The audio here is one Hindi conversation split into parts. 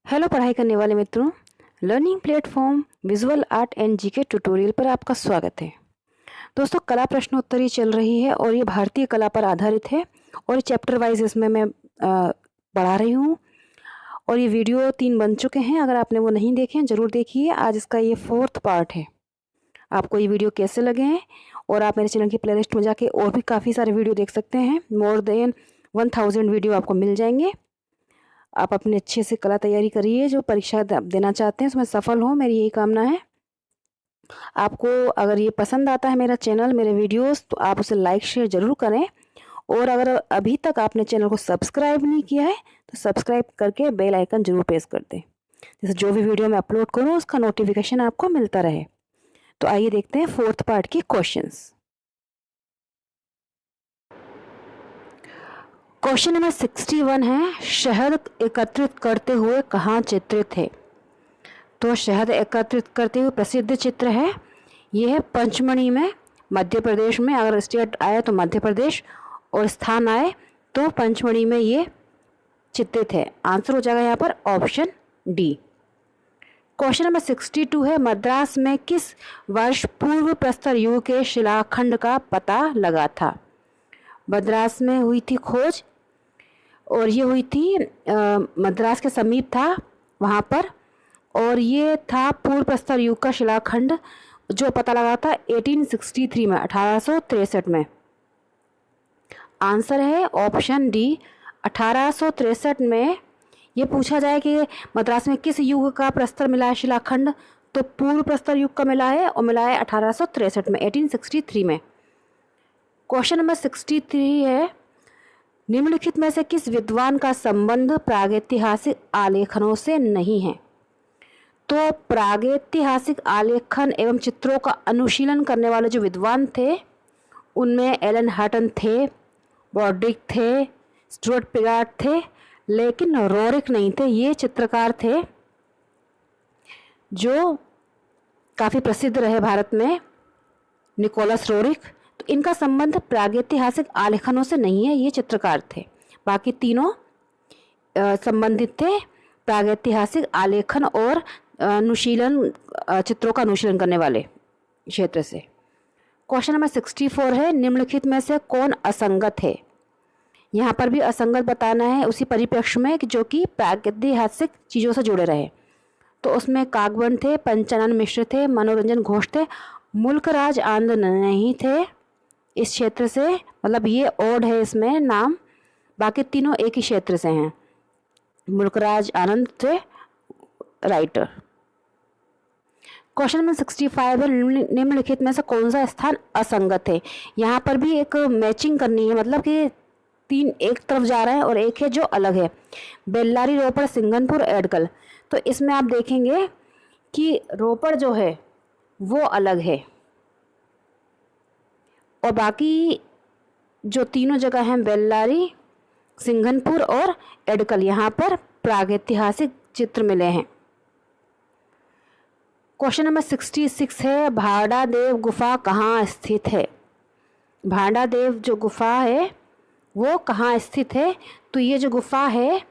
हेलो पढ़ाई करने वाले मित्रों, learning platform visual art and GK tutorial पर आपका स्वागत है। दोस्तों, कला प्रश्नोत्तरी चल रही है और ये भारतीय कला पर आधारित है और चैप्टर वाइज इसमें मैं पढ़ा रही हूँ और ये वीडियो 3 बन चुके हैं। अगर आपने वो नहीं देखे हैं ज़रूर देखिए। आज इसका ये 4th पार्ट है। आपको ये वीडियो कैसे लगे हैं और आप मेरे चैनल की प्लेलिस्ट में जाके और भी काफ़ी सारे वीडियो देख सकते हैं। मोर देन 1000 वीडियो आपको मिल जाएंगे। आप अपने अच्छे से कला तैयारी करिए, जो परीक्षा देना चाहते हैं उसमें सफल हो, मेरी यही कामना है। आपको अगर ये पसंद आता है मेरा चैनल, मेरे वीडियोस, तो आप उसे लाइक शेयर ज़रूर करें और अगर अभी तक आपने चैनल को सब्सक्राइब नहीं किया है तो सब्सक्राइब करके बेल आइकन ज़रूर प्रेस कर दें, जैसे जो भी वीडियो मैं अपलोड करूँ उसका नोटिफिकेशन आपको मिलता रहे। तो आइए देखते हैं 4th पार्ट के क्वेश्चंस। क्वेश्चन नंबर 61 है, शहद एकत्रित करते हुए कहाँ चित्रित है? तो शहद एकत्रित करते हुए प्रसिद्ध चित्र है, ये है पंचमढ़ी में, मध्य प्रदेश में। अगर स्टेट आए तो मध्य प्रदेश और स्थान आए तो पंचमढ़ी में ये चित्रित है। आंसर हो जाएगा यहाँ पर ऑप्शन डी। क्वेश्चन नंबर 62 है, मद्रास में किस वर्ष पूर्व प्रस्तर युग के शिलाखंड का पता लगा था? मद्रास में हुई थी खोज और ये हुई थी मद्रास के समीप था वहाँ पर, और ये था पूर्व प्रस्तर युग का शिलाखंड जो पता लगा था 1863 में, 1863 में। आंसर है ऑप्शन डी, 1863 में। ये पूछा जाए कि मद्रास में किस युग का प्रस्तर मिला है शिलाखंड, तो पूर्व प्रस्तर युग का मिला है और मिला है 1863 में, 1863 में। क्वेश्चन नंबर 63 है, निम्नलिखित में से किस विद्वान का संबंध प्रागैतिहासिक आलेखनों से नहीं है? तो प्रागैतिहासिक आलेखन एवं चित्रों का अनुशीलन करने वाले जो विद्वान थे उनमें एलन हटन थे, बॉड्रिक थे, स्टुअर्ट पिगार्ट थे, लेकिन रोरिक नहीं थे। ये चित्रकार थे जो काफ़ी प्रसिद्ध रहे भारत में, निकोलस रोरिक। तो इनका संबंध प्रागैतिहासिक आलेखनों से नहीं है, ये चित्रकार थे। बाकी तीनों संबंधित थे प्रागैतिहासिक आलेखन और अनुशीलन, चित्रों का अनुशीलन करने वाले क्षेत्र से। क्वेश्चन नंबर 64 है, निम्नलिखित में से कौन असंगत है? यहाँ पर भी असंगत बताना है उसी परिप्रेक्ष्य में कि जो कि प्रागैतिहासिक चीज़ों से जुड़े रहे। तो उसमें काकबन थे, पंचानन मिश्र थे, मनोरंजन घोष थे, मुल्कराज आनंद नहीं थे इस क्षेत्र से, मतलब ये ओड है इसमें नाम। बाकी तीनों एक ही क्षेत्र से हैं। मुल्कराज आनंद थे राइटर। क्वेश्चन नंबर 65 है, निम्नलिखित में से कौन सा स्थान असंगत है? यहाँ पर भी एक मैचिंग करनी है, मतलब कि 3 एक तरफ जा रहे हैं और एक है जो अलग है। बेल्लारी, रोपड़, सिंघनपुर, एडकल। तो इसमें आप देखेंगे कि रोपड़ जो है वो अलग है और बाकी जो तीनों जगह हैं बेल्लारी, सिंघनपुर और एडकल, यहाँ पर प्रागैतिहासिक चित्र मिले हैं। क्वेश्चन नंबर 66 है, भांडादेव गुफा कहाँ स्थित है? भांडादेव जो गुफा है वो कहाँ स्थित है? तो ये जो गुफा है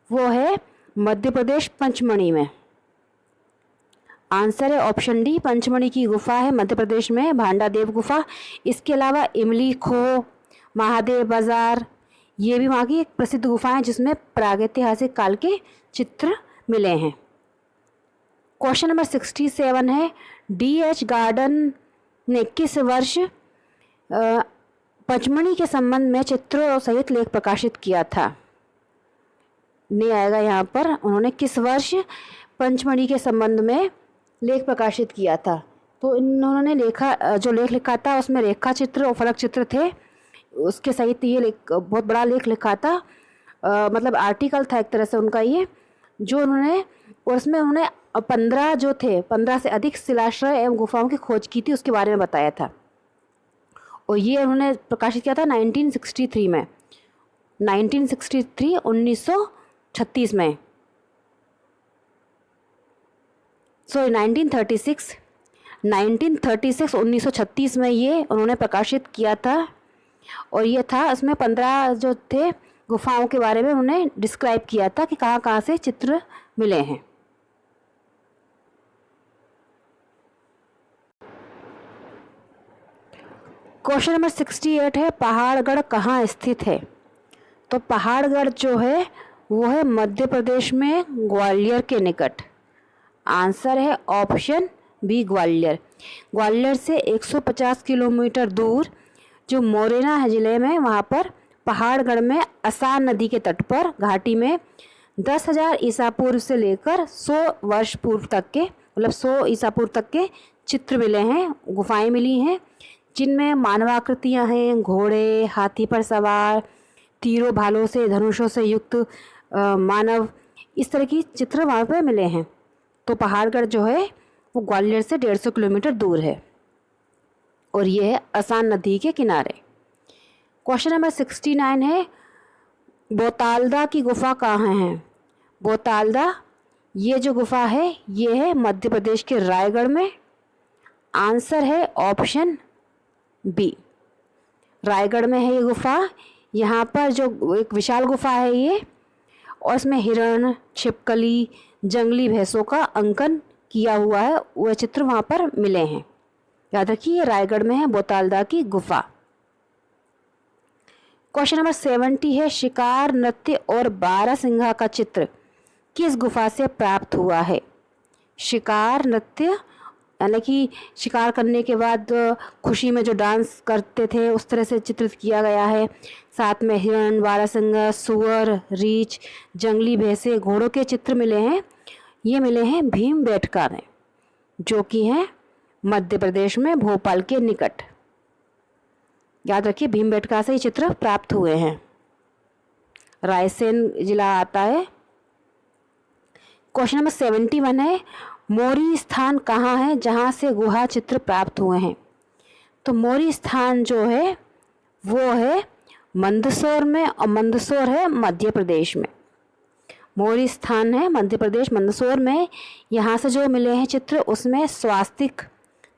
वो है मध्य प्रदेश पंचमढ़ी में। आंसर है ऑप्शन डी, पंचमढ़ी की गुफा है मध्य प्रदेश में, भांडादेव गुफा। इसके अलावा इमली खो, महादेव बाजार, ये भी वहाँ की एक प्रसिद्ध गुफा है जिसमें प्रागैतिहासिक काल के चित्र मिले हैं। क्वेश्चन नंबर 67 है, D.H. गार्डन ने किस वर्ष पंचमढ़ी के संबंध में चित्रों सहित लेख प्रकाशित किया था? नहीं आएगा यहाँ पर। उन्होंने किस वर्ष पंचमढ़ी के संबंध में लेख प्रकाशित किया था? तो इन्होंने जो लेख लिखा था उसमें रेखा चित्र और फलक चित्र थे, उसके सहित ये बहुत बड़ा लेख लिखा था। मतलब आर्टिकल था एक तरह से उनका ये, जो उन्होंने, और उसमें उन्होंने 15 से अधिक शिलाश्रय एवं गुफाओं की खोज की थी, उसके बारे में बताया था। और ये उन्होंने प्रकाशित किया था 1963 में, 1936 में, सॉरी 1936, 1936 में ये उन्होंने प्रकाशित किया था। और ये था, इसमें 15 जो थे गुफाओं के बारे में उन्होंने डिस्क्राइब किया था कि कहाँ कहाँ से चित्र मिले हैं। क्वेश्चन नंबर 68 है, पहाड़गढ़ कहाँ स्थित है? तो पहाड़गढ़ जो है वो है मध्य प्रदेश में ग्वालियर के निकट। आंसर है ऑप्शन बी ग्वालियर। ग्वालियर से 150 किलोमीटर दूर जो मोरेना है ज़िले में, वहाँ पर पहाड़गढ़ में असान नदी के तट पर घाटी में 10,000 ईसा पूर्व से लेकर 100 वर्ष पूर्व तक के, मतलब 100 ईसा पूर्व तक के चित्र मिले हैं, गुफाएं मिली हैं, जिनमें मानवाकृतियां हैं, घोड़े, हाथी पर सवार, तीरों भालों से, धनुषों से युक्त मानव, इस तरह की चित्र वहाँ पर मिले हैं। तो पहाड़गढ़ जो है वो ग्वालियर से 150 किलोमीटर दूर है और ये है असान नदी के किनारे। क्वेश्चन नंबर 69 है, बोतालदा की गुफा कहाँ है? बोतालदा ये जो गुफा है ये है मध्य प्रदेश के रायगढ़ में। आंसर है ऑप्शन बी, रायगढ़ में है ये गुफा। यहाँ पर जो एक विशाल गुफा है ये, और इसमें हिरण, छिपकली, जंगली भैंसों का अंकन किया हुआ है, वह चित्र वहाँ पर मिले हैं। याद रखिए ये रायगढ़ में है बोतालदा की गुफा। क्वेश्चन नंबर 70 है, शिकार नृत्य और बारहसिंघा का चित्र किस गुफा से प्राप्त हुआ है? शिकार नृत्य यानी कि शिकार करने के बाद खुशी में जो डांस करते थे उस तरह से चित्रित किया गया है। साथ में हिरण, बारहसिंगा, सुअर, रीछ, जंगली भैंसे, घोड़ों के चित्र मिले हैं। ये मिले हैं भीमबेटका में, जो कि है मध्य प्रदेश में भोपाल के निकट। याद रखिए भीमबेटका से ये चित्र प्राप्त हुए हैं, रायसेन जिला आता है। क्वेश्चन नंबर 71 है, मोरी स्थान कहाँ है जहाँ से गुहा चित्र प्राप्त हुए हैं? तो मोरी स्थान जो है वो है मंदसौर में, और मंदसौर है मध्य प्रदेश में। मोरी स्थान है मध्य प्रदेश मंदसौर में। यहाँ से जो मिले हैं चित्र उसमें स्वास्तिक,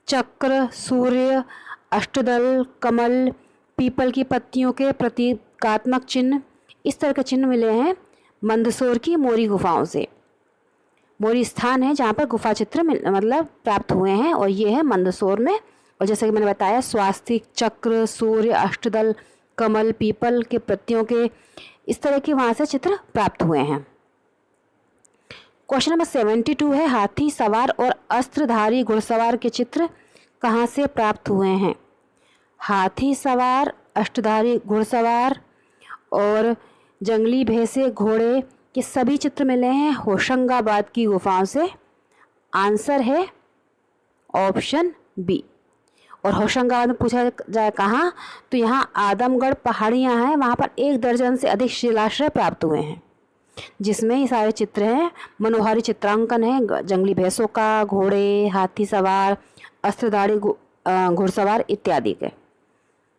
चक्र, सूर्य, अष्टदल, कमल, पीपल की पत्तियों के प्रतीकात्मक चिन्ह, इस तरह के चिन्ह मिले हैं मंदसौर की मोरी गुफाओं से। मोरी स्थान है जहाँ पर गुफा चित्र मतलब प्राप्त हुए हैं, और ये है मंदसौर में। और जैसे कि मैंने बताया स्वास्तिक, चक्र, सूर्य, अष्टदल, कमल, पीपल के पत्तियों के, इस तरह के वहाँ से चित्र प्राप्त हुए हैं। क्वेश्चन नंबर 72 है, हाथी सवार और अस्त्रधारी घुड़सवार के चित्र कहाँ से प्राप्त हुए हैं? हाथी सवार, अष्टधारी घुड़सवार और जंगली भैंसे, घोड़े के सभी चित्र मिले हैं होशंगाबाद की गुफाओं से। आंसर है ऑप्शन बी। और होशंगाबाद में पूछा जाए कहाँ, तो यहाँ आदमगढ़ पहाड़ियाँ हैं, वहाँ पर 1 दर्जन से अधिक शिलाश्रय प्राप्त हुए हैं, जिसमें ये सारे चित्र हैं। मनोहारी चित्रांकन है जंगली भैंसों का, घोड़े, हाथी सवार, अस्त्रधारी घुड़सवार इत्यादि के।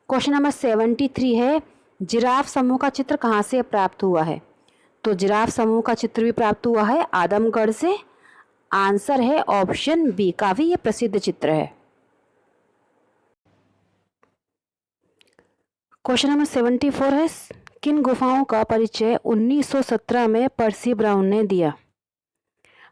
क्वेश्चन नंबर 73 है, जिराफ समूह का चित्र कहाँ से प्राप्त हुआ है? तो जिराफ समूह का चित्र भी प्राप्त हुआ है आदमगढ़ से। आंसर है ऑप्शन बी, काफ़ी ये प्रसिद्ध चित्र है। क्वेश्चन नंबर 74 है, किन गुफाओं का परिचय 1917 में पर्सी ब्राउन ने दिया?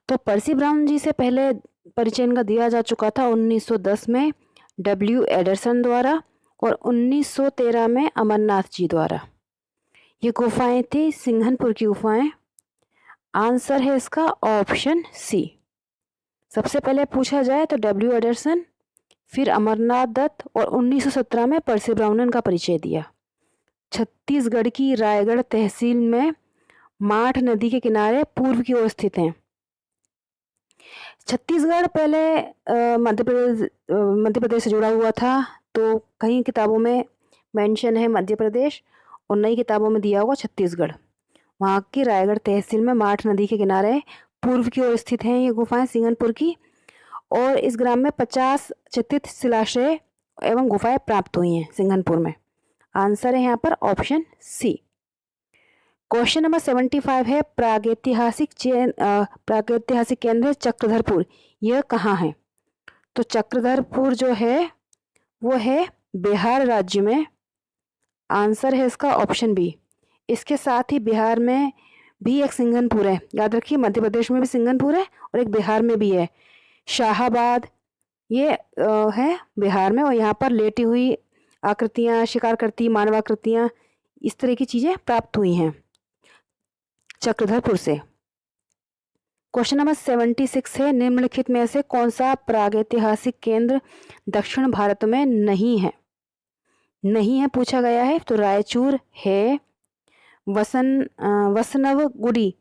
तो पर्सी ब्राउन जी से पहले परिचय इनका दिया जा चुका था 1910 में डब्ल्यू एडरसन द्वारा, और 1913 में अमरनाथ जी द्वारा। ये गुफाएं थी सिंघनपुर की गुफाएं। आंसर है इसका ऑप्शन सी। सबसे पहले पूछा जाए तो डब्ल्यू एडरसन, फिर अमरनाथ दत्त, और 1917 में पर्सी ब्राउन ने इनका परिचय दिया। छत्तीसगढ़ की रायगढ़ तहसील में माठ नदी के किनारे पूर्व की ओर स्थित हैं। छत्तीसगढ़ पहले मध्य प्रदेश से जुड़ा हुआ था, तो कई किताबों में मेंशन है मध्य प्रदेश, और नई किताबों में दिया हुआ छत्तीसगढ़। वहाँ की रायगढ़ तहसील में माठ नदी के किनारे पूर्व की ओर स्थित हैं ये गुफाएं सिंघनपुर की, और इस ग्राम में 50 चित्रित शिलाश्रय एवं गुफाएं प्राप्त हुई हैं सिंघनपुर में। आंसर है यहाँ पर ऑप्शन सी। क्वेश्चन नंबर 75 है, प्रागैतिहासिक केंद्र चक्रधरपुर यह कहाँ है? तो चक्रधरपुर जो है वो है बिहार राज्य में। आंसर है इसका ऑप्शन बी। इसके साथ ही बिहार में भी एक सिंघनपुर है, याद रखिए, मध्य प्रदेश में भी सिंघनपुर है और एक बिहार में भी है, शाहाबाद, ये है बिहार में। और यहाँ पर लेटी हुई आकृतियाँ, शिकार करती मानवाकृतियाँ, इस तरह की चीज़ें प्राप्त हुई हैं चक्रधरपुर से। क्वेश्चन नंबर 76 है, निम्नलिखित में से कौन सा प्रागैतिहासिक केंद्र दक्षिण भारत में नहीं है पूछा गया है। तो रायचूर है, वसनवगुडी,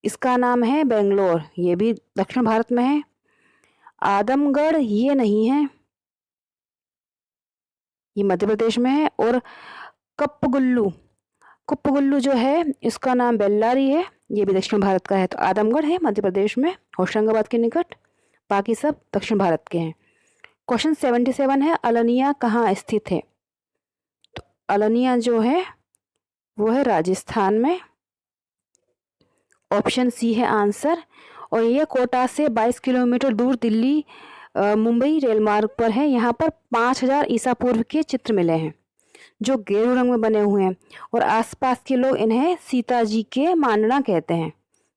इसका नाम है बेंगलोर, ये भी दक्षिण भारत में है। आदमगढ़ ये नहीं है, ये मध्य प्रदेश में है। और कुप्पगुल्लू जो है इसका नाम बेल्लारी है, ये भी दक्षिण भारत का है। तो आदमगढ़ है मध्य प्रदेश में, होशंगाबाद के निकट, बाकी सब दक्षिण भारत के हैं। क्वेश्चन 77 है, अलनिया कहाँ स्थित है। तो अलनिया जो है वो है राजस्थान में, ऑप्शन सी है आंसर। और ये कोटा से 22 किलोमीटर दूर दिल्ली मुंबई रेल मार्ग पर है। यहाँ पर 5000 ईसा पूर्व के चित्र मिले हैं जो गेरू रंग में बने हुए हैं, और आसपास के लोग इन्हें सीता जी के मांडना कहते हैं।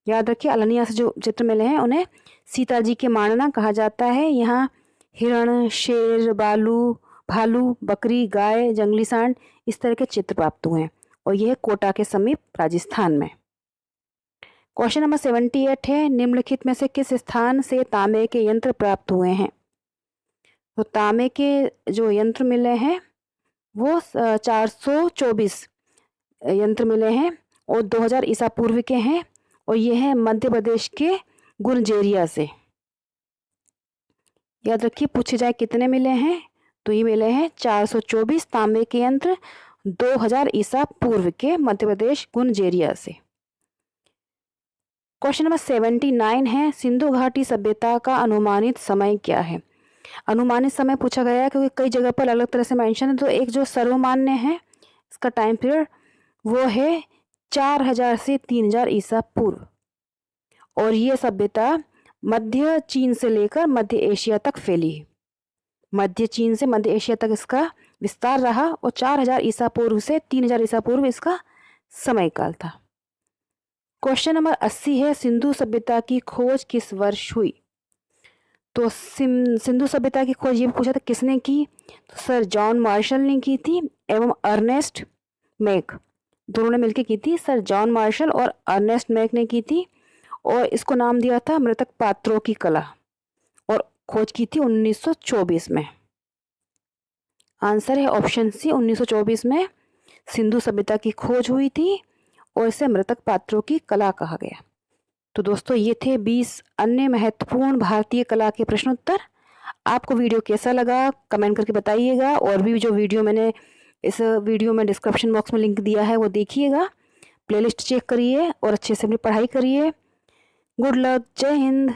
याद रखिए, अलनिया से जो चित्र मिले हैं उन्हें सीता जी के मांडना कहा जाता है। यहाँ हिरण, शेर, भालू, बकरी, गाय, जंगली सांड, इस तरह के चित्र प्राप्त हुए हैं, और यह कोटा के समीप राजस्थान में। क्वेश्चन नंबर 78 है, निम्नलिखित में से किस स्थान से तांबे के यंत्र प्राप्त हुए हैं। तो तांबे के जो यंत्र मिले हैं वो 424 यंत्र मिले हैं और 2000 ईसा पूर्व के हैं, और ये है मध्य प्रदेश के गुरजेरिया से। याद रखिए, पूछे जाए कितने मिले हैं, तो ये मिले हैं 424 तांबे के यंत्र 2000 ईसा पूर्व के मध्य प्रदेश गुरजेरिया से। क्वेश्चन नंबर 79 है, सिंधु घाटी सभ्यता का अनुमानित समय क्या है। अनुमानित समय पूछा गया है क्योंकि कई जगह पर अलग तरह से मेंशन है। तो एक जो सर्वमान्य है इसका टाइम पीरियड वो है 4000 से 3000 ईसा पूर्व, और ये सभ्यता मध्य चीन से लेकर मध्य एशिया तक फैली है। मध्य चीन से मध्य एशिया तक इसका विस्तार रहा, और 4000 ईसा पूर्व से 3000 ईसा पूर्व इसका समय काल था। क्वेश्चन नंबर 80 है, सिंधु सभ्यता की खोज किस वर्ष हुई। तो सिंधु सभ्यता की खोज ये पूछा था किसने की। तो सर जॉन मार्शल ने की थी एवं अर्नेस्ट मैक, दोनों ने मिलकर की थी। सर जॉन मार्शल और अर्नेस्ट मैक ने की थी, और इसको नाम दिया था मृतक पात्रों की कला, और खोज की थी 1924 में। आंसर है ऑप्शन सी, 1924 में सिंधु सभ्यता की खोज हुई थी, और इसे मृतक पात्रों की कला कहा गया। तो दोस्तों ये थे 20 अन्य महत्वपूर्ण भारतीय कला के प्रश्नोत्तर। आपको वीडियो कैसा लगा कमेंट करके बताइएगा, और भी जो वीडियो मैंने इस वीडियो में डिस्क्रिप्शन बॉक्स में लिंक दिया है वो देखिएगा, प्लेलिस्ट चेक करिए और अच्छे से अपनी पढ़ाई करिए। गुड लक, जय हिंद।